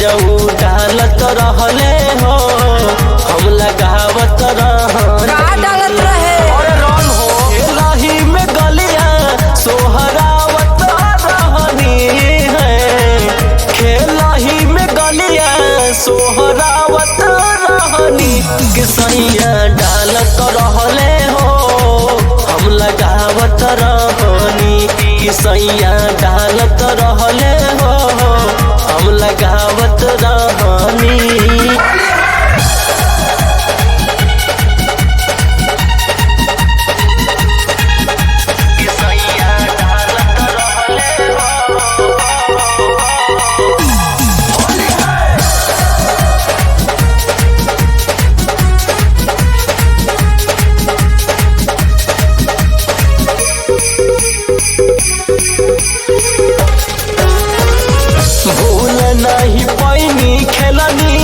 जाऊ डालत रहले हो हम लगावत डालत रहे और रन हो लाही में गलिया सोहरावत रहनी है खेलाही में गलिया सोहरावत रहनी किसैया डालत रहले हो हम लगावत रहनी किसैया डालत रहले हो हम लगावत रहनी। भूल नहीं पैनी खेलनी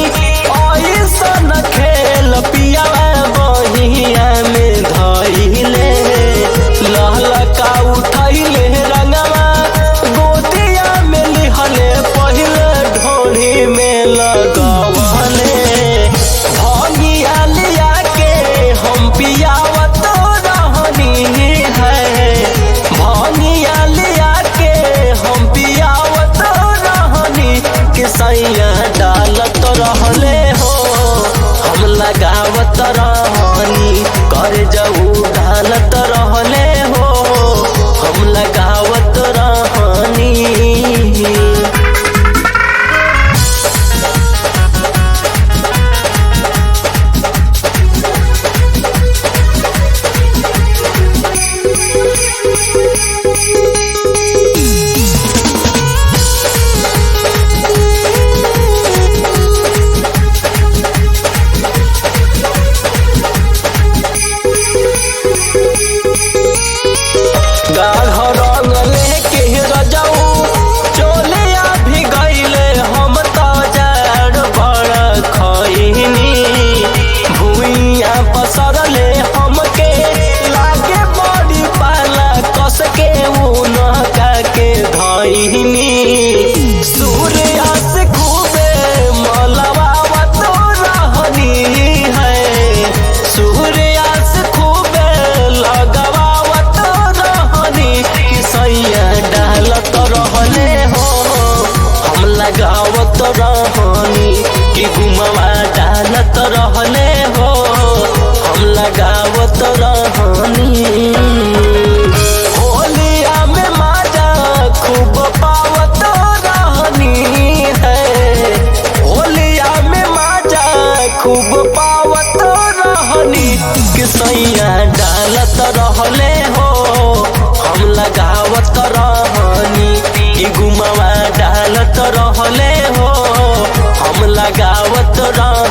ऐसन खेल पिया बहिया में धैले लहलका उठैले रंगवा गोतिया में लिहले पहले ढोली में लगवले भगिया लिया के हम पियावत रहनी है भगिया लिया के हम पियावत किसैया डालत रहले हो हम लगावत रहनी कर जाऊ डालत रहले हो हम लगावत रहनी। गाढ़ रंग लेके रजाऊ चोलिया भी गईले हम तो जाड़ बड़ खैनी भुइया पसरले हमके लागे बड़ी पाला कस के उनका के धैनी सूर्या से खूबे मलवावत रहनी है सूर्या से खूबे लगवावत किसैया डालत रहले हो हम लगावत रहनी कि घुमवा डालत रहले हो हम लगावत रहनी। होलिया में माजा खूब पावत रहनी है होलिया में माजा खूब पावत रहनी किसैया डालत रहले हो हम लगावत रहनी कि घुमवा डालत रहले हो हम लगावत रहनी।